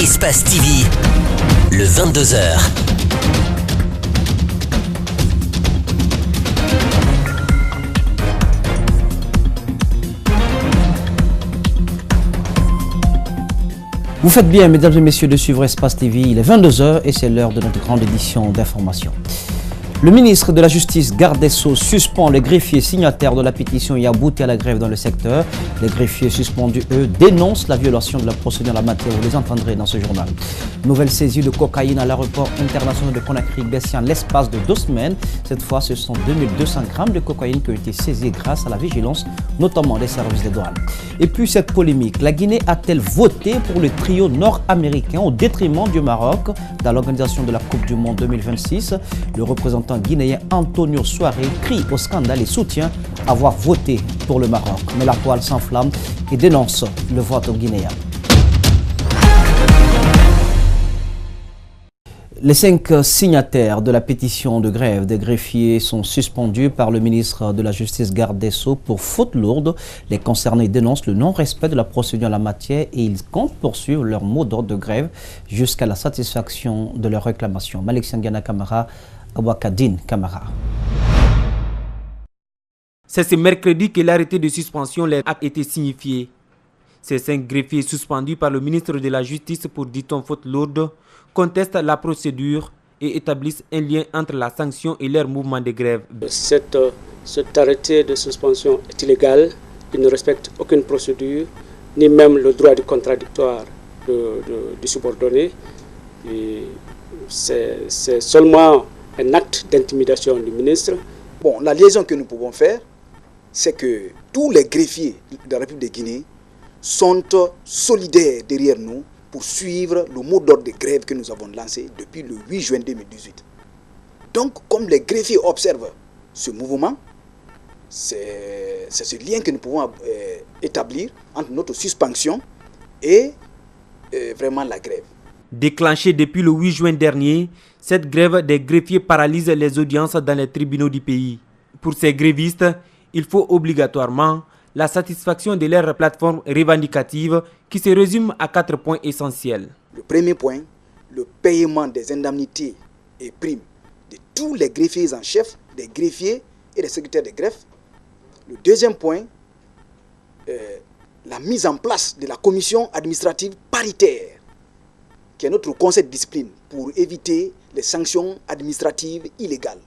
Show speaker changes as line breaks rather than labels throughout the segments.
Espace TV, le 22h.
Vous faites bien, mesdames et messieurs, de suivre Espace TV. Il est 22h et c'est l'heure de notre grande édition d'information. Le ministre de la Justice, garde des Sceaux, suspend les greffiers signataires de la pétition et aboutit à la grève dans le secteur. Les greffiers suspendus, eux, dénoncent la violation de la procédure en la matière. Vous les entendrez dans ce journal. Nouvelle saisie de cocaïne à l'aéroport international de Conakry-Bessian l'espace de 2 semaines. Cette fois, ce sont 2200 grammes de cocaïne qui ont été saisis grâce à la vigilance, notamment des services des douanes. Et puis cette polémique, la Guinée a-t-elle voté pour le trio nord-américain au détriment du Maroc dans l'organisation de la Coupe du Monde 2026? Le représentant guinéen Antonio Soare crie au scandale et soutient avoir voté pour le Maroc. Mais la toile s'enflamme et dénonce le vote guinéen. Les 5 signataires de la pétition de grève des greffiers sont suspendus par le ministre de la Justice, garde des Sceaux, pour faute lourde. Les concernés dénoncent le non-respect de la procédure en la matière et ils comptent poursuivre leur mot d'ordre de grève jusqu'à la satisfaction de leurs réclamations. Malik Sangana Kamara, Abouakadine Kamara.
C'est ce mercredi que l'arrêté de suspension a été signifié. Ces 5 greffiers suspendus par le ministre de la Justice pour, dit-on, faute lourde, contestent la procédure et établissent un lien entre la sanction et leur mouvement de grève.
Cet arrêté de suspension est illégal, il ne respecte aucune procédure, ni même le droit du contradictoire du subordonné. C'est seulement un acte d'intimidation du ministre.
Bon, la liaison que nous pouvons faire, c'est que tous les greffiers de la République de Guinée sont solidaires derrière nous pour suivre le mot d'ordre de grève que nous avons lancé depuis le 8 juin 2018. Donc, comme les greffiers observent ce mouvement, c'est ce lien que nous pouvons établir entre notre suspension et vraiment la grève.
Déclenchée depuis le 8 juin dernier, cette grève des greffiers paralyse les audiences dans les tribunaux du pays. Pour ces grévistes, il faut obligatoirement la satisfaction de leur plateforme revendicative qui se résume à 4 points essentiels.
Le premier point, le paiement des indemnités et primes de tous les greffiers en chef, des greffiers et des secrétaires de greffe. Le deuxième point, la mise en place de la commission administrative paritaire, qui est notre conseil de discipline pour éviter les sanctions administratives illégales,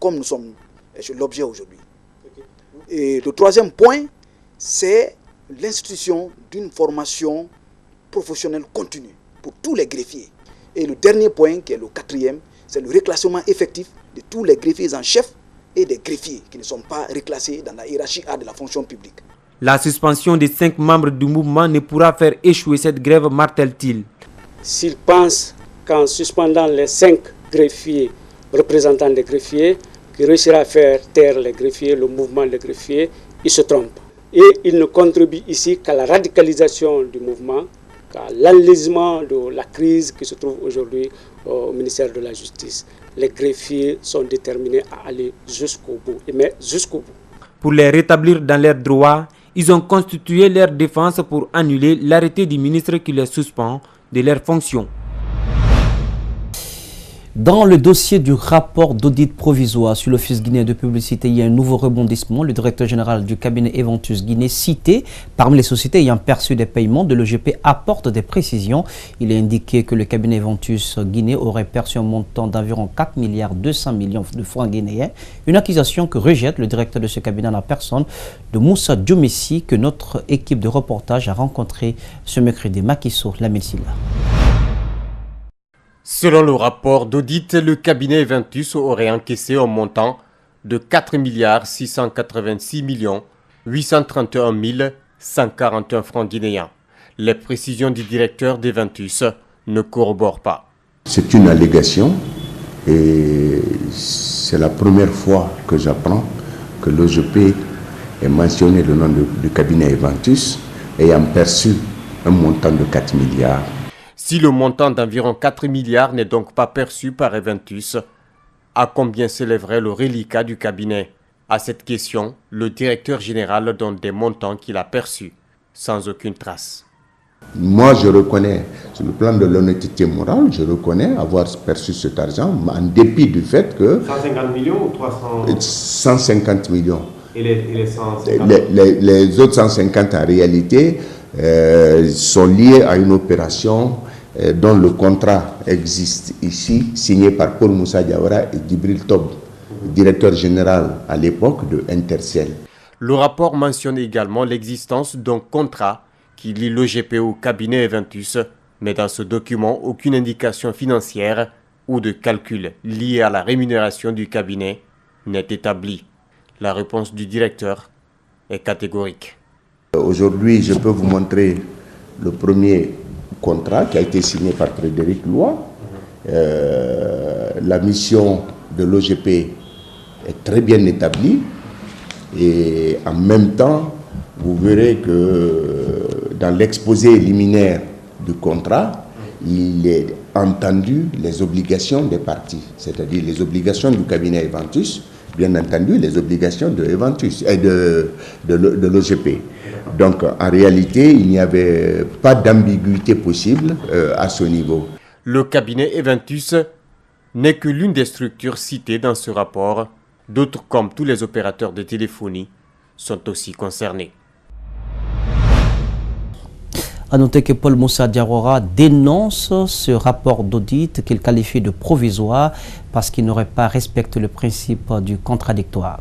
comme nous sommes sur l'objet aujourd'hui. Et le troisième point, c'est l'institution d'une formation professionnelle continue pour tous les greffiers. Et le dernier point, qui est le quatrième, c'est le reclassement effectif de tous les greffiers en chef et des greffiers qui ne sont pas reclassés dans la hiérarchie A de la fonction publique.
La suspension des 5 membres du mouvement ne pourra faire échouer cette grève, martèle-t-il.
S'ils pensent qu'en suspendant les 5 greffiers, représentants des greffiers, qui réussira à faire taire les greffiers, le mouvement des greffiers, ils se trompent. Et ils ne contribuent ici qu'à la radicalisation du mouvement, qu'à l'enlisement de la crise qui se trouve aujourd'hui au ministère de la Justice. Les greffiers sont déterminés à aller jusqu'au bout, mais jusqu'au bout.
Pour les rétablir dans leurs droits, ils ont constitué leur défense pour annuler l'arrêté du ministre qui les suspend de leurs fonctions.
Dans le dossier du rapport d'audit provisoire sur l'Office guinéen de publicité, il y a un nouveau rebondissement. Le directeur général du cabinet Eventus Guinée, cité parmi les sociétés ayant perçu des paiements de l'EGP, apporte des précisions. Il est indiqué que le cabinet Eventus Guinée aurait perçu un montant d'environ 4 milliards 200 millions de francs guinéens. Une accusation que rejette le directeur de ce cabinet en la personne de Moussa Djomessi, que notre équipe de reportage a rencontré ce mercredi. Makisso Lamelsila.
Selon le rapport d'audit, le cabinet Eventus aurait encaissé un montant de 4 milliards 686 millions 831 141 francs guinéens. Les précisions du directeur d'Eventus ne corroborent pas.
C'est une allégation et c'est la première fois que j'apprends que l'OGP ait mentionné le nom du cabinet Eventus ayant perçu un montant de 4 milliards.
Si le montant d'environ 4 milliards n'est donc pas perçu par Eventus, à combien s'élèverait le reliquat du cabinet? À cette question, le directeur général donne des montants qu'il a perçus, sans aucune trace.
Moi, je reconnais Sur le plan de l'honnêteté morale, je reconnais avoir perçu cet argent, en dépit du fait que...
150 millions ou 300
150 millions.
Et les 150
les autres 150 en réalité sont liés à une opération dont le contrat existe ici, signé par Paul Moussa Diawara et Djibril Tob, directeur général à l'époque de Interciel.
Le rapport mentionne également l'existence d'un contrat qui lie l'OGP au cabinet Eventus, mais dans ce document, aucune indication financière ou de calcul lié à la rémunération du cabinet n'est établie. La réponse du directeur est catégorique.
Aujourd'hui, je peux vous montrer le premier contrat qui a été signé par Frédéric Loy. La mission de l'OGP est très bien établie et en même temps, vous verrez que dans l'exposé liminaire du contrat, il est entendu les obligations des parties, c'est-à-dire les obligations du cabinet Eventus, bien entendu les obligations de Eventus et de l'OGP. Donc en réalité, il n'y avait pas d'ambiguïté possible à ce niveau.
Le cabinet Eventus n'est que l'une des structures citées dans ce rapport. D'autres, comme tous les opérateurs de téléphonie, sont aussi concernés.
A noter que Paul Moussa Diawara dénonce ce rapport d'audit qu'il qualifie de provisoire parce qu'il n'aurait pas respecté le principe du contradictoire.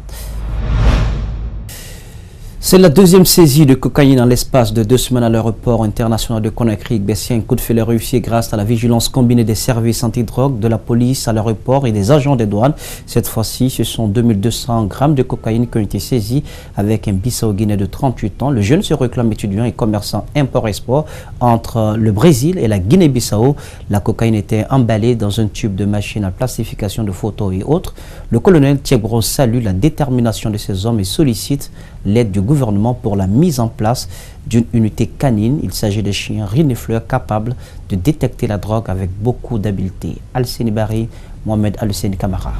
C'est la deuxième saisie de cocaïne en l'espace de 2 semaines à l'aéroport international de Conakry-Gbessia. Un coup de fil réussi grâce à la vigilance combinée des services antidrogue, de la police à l'aéroport et des agents des douanes. Cette fois-ci, ce sont 2200 grammes de cocaïne qui ont été saisis avec un Bissau-Guinéen de 38 ans. Le jeune se réclame étudiant et commerçant import-export entre le Brésil et la Guinée-Bissau. La cocaïne était emballée dans un tube de machine à plastification de photos et autres. Le colonel Thiebro salue la détermination de ces hommes et sollicite l'aide du gouvernement pour la mise en place d'une unité canine. Il s'agit de chiens renifleurs capables de détecter la drogue avec beaucoup d'habileté. Al-Seni Bari, Mohamed Al-Seni Kamara.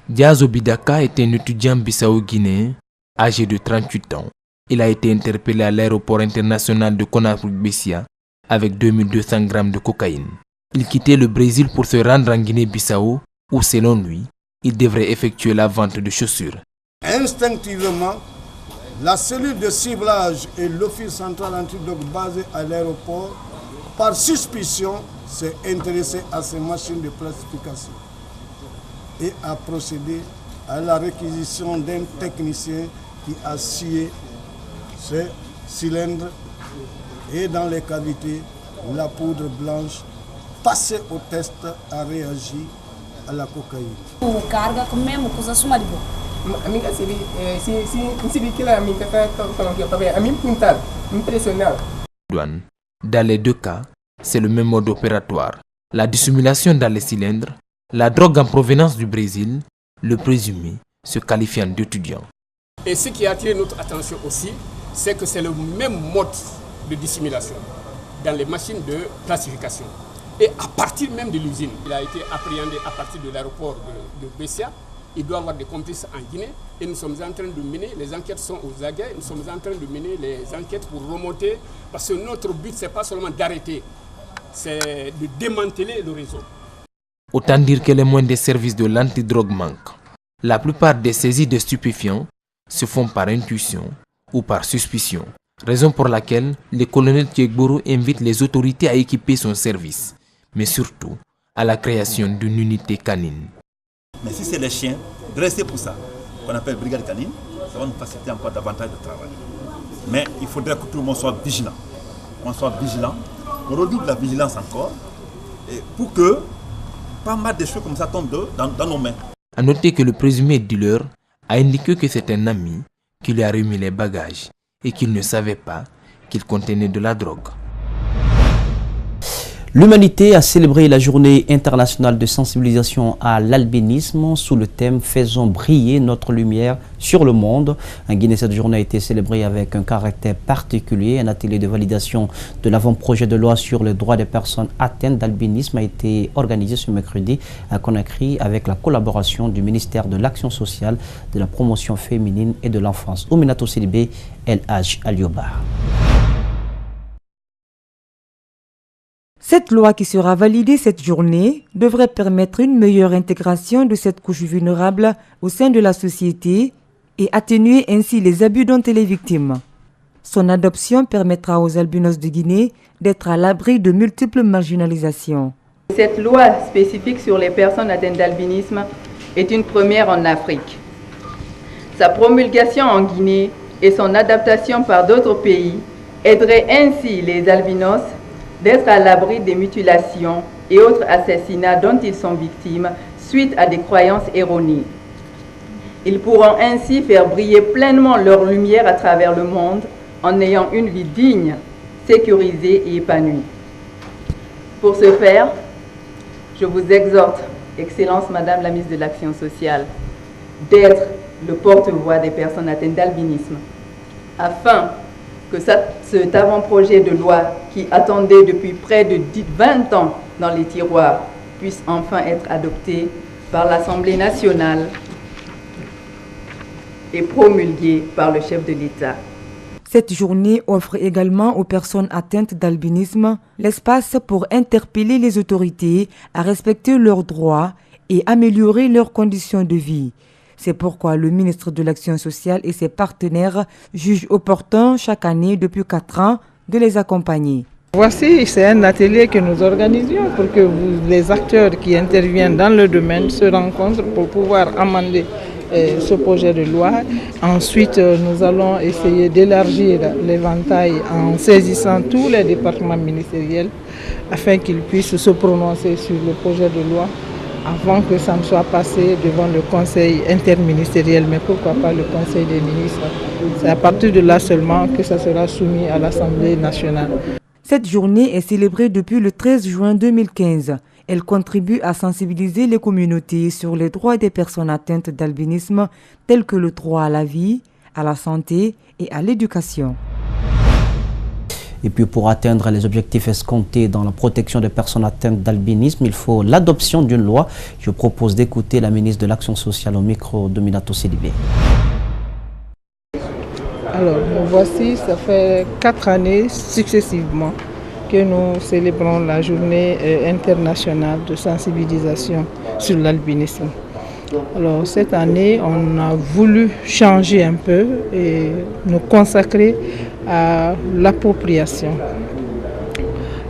Diazo Bidaka est un étudiant bissau-guinéen âgé de 38 ans. Il a été interpellé à l'aéroport international de Conakry-Gbessia avec 2200 grammes de cocaïne. Il quittait le Brésil pour se rendre en Guinée-Bissau où, selon lui, il devrait effectuer la vente de chaussures.
Instinctivement, la cellule de ciblage et l'office central antidrogue basé à l'aéroport, par suspicion, s'est intéressé à ces machines de plastification et a procédé à la réquisition d'un technicien qui a scié ces cylindres et dans les cavités, la poudre blanche passée au test a réagi à la cocaïne.
Dans les deux cas, c'est le même mode opératoire. La dissimulation dans les cylindres, la drogue en provenance du Brésil, le présumé se qualifiant d'étudiant.
Et ce qui a attiré notre attention aussi, c'est que c'est le même mode de dissimulation dans les machines de plastification. Et à partir même de l'usine, il a été appréhendé à partir de l'aéroport de Gbessia. Il doit avoir des complices en Guinée et nous sommes en train de mener, les enquêtes sont aux aguets, nous sommes en train de mener les enquêtes pour remonter, parce que notre but, ce n'est pas seulement d'arrêter, c'est de démanteler le réseau.
Autant dire que les moyens des services de l'antidrogue manquent. La plupart des saisies de stupéfiants se font par intuition ou par suspicion, raison pour laquelle le colonel Thiebro invite les autorités à équiper son service, mais surtout à la création d'une unité canine.
Mais si c'est les chiens dressés pour ça, qu'on appelle brigade canine, ça va nous faciliter encore davantage de travail. Mais il faudrait que tout le monde soit vigilant. On soit vigilant, on redoute la vigilance encore, et pour que pas mal de choses comme ça tombent dans nos mains.
A noter que le présumé dealer a indiqué que c'est un ami qui lui a remis les bagages et qu'il ne savait pas qu'il contenait de la drogue.
L'humanité a célébré la journée internationale de sensibilisation à l'albinisme sous le thème « Faisons briller notre lumière sur le monde ». En Guinée, cette journée a été célébrée avec un caractère particulier. Un atelier de validation de l'avant-projet de loi sur les droits des personnes atteintes d'albinisme a été organisé ce mercredi à Conakry avec la collaboration du ministère de l'Action sociale, de la promotion féminine et de l'enfance. Ouminato Sidibé, El Hadj Alioba.
Cette loi qui sera validée cette journée devrait permettre une meilleure intégration de cette couche vulnérable au sein de la société et atténuer ainsi les abus dont elle est victime. Son adoption permettra aux albinos de Guinée d'être à l'abri de multiples marginalisations.
Cette loi spécifique sur les personnes atteintes d'albinisme est une première en Afrique. Sa promulgation en Guinée et son adaptation par d'autres pays aideraient ainsi les albinos d'être à l'abri des mutilations et autres assassinats dont ils sont victimes suite à des croyances erronées. Ils pourront ainsi faire briller pleinement leur lumière à travers le monde en ayant une vie digne, sécurisée et épanouie. Pour ce faire, je vous exhorte, Excellence Madame la ministre de l'Action sociale, d'être le porte-voix des personnes atteintes d'albinisme, afin que cet avant-projet de loi qui attendait depuis près de 20 ans dans les tiroirs puisse enfin être adopté par l'Assemblée nationale et promulgué par le chef de l'État.
Cette journée offre également aux personnes atteintes d'albinisme l'espace pour interpeller les autorités à respecter leurs droits et améliorer leurs conditions de vie. C'est pourquoi le ministre de l'Action sociale et ses partenaires jugent opportun chaque année depuis 4 ans de les accompagner.
Voici, c'est un atelier que nous organisions pour que les acteurs qui interviennent dans le domaine se rencontrent pour pouvoir amender ce projet de loi. Ensuite, nous allons essayer d'élargir l'éventail en saisissant tous les départements ministériels afin qu'ils puissent se prononcer sur le projet de loi avant que ça ne soit passé devant le conseil interministériel, mais pourquoi pas le conseil des ministres. C'est à partir de là seulement que ça sera soumis à l'Assemblée nationale.
Cette journée est célébrée depuis le 13 juin 2015. Elle contribue à sensibiliser les communautés sur les droits des personnes atteintes d'albinisme, tels que le droit à la vie, à la santé et à l'éducation.
Et puis pour atteindre les objectifs escomptés dans la protection des personnes atteintes d'albinisme, il faut l'adoption d'une loi. Je propose d'écouter la ministre de l'Action sociale au micro de Minato Sidibé.
Alors, nous voici, ça fait 4 années successivement que nous célébrons la journée internationale de sensibilisation sur l'albinisme. Alors cette année, on a voulu changer un peu et nous consacrer à l'appropriation.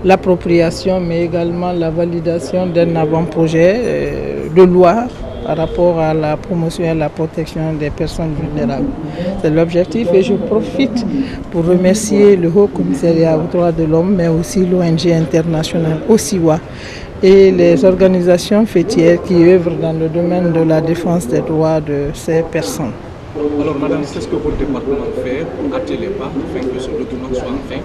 L'appropriation, mais également la validation d'un avant-projet de loi par rapport à la promotion et à la protection des personnes vulnérables. C'est l'objectif et je profite pour remercier le Haut Commissariat aux droits de l'homme, mais aussi l'ONG internationale OSIWA et les organisations fêtières qui œuvrent dans le domaine de la défense des droits de ces personnes.
Alors madame, c'est ce que votre département fait, hâtez les pas afin que ce document soit enfin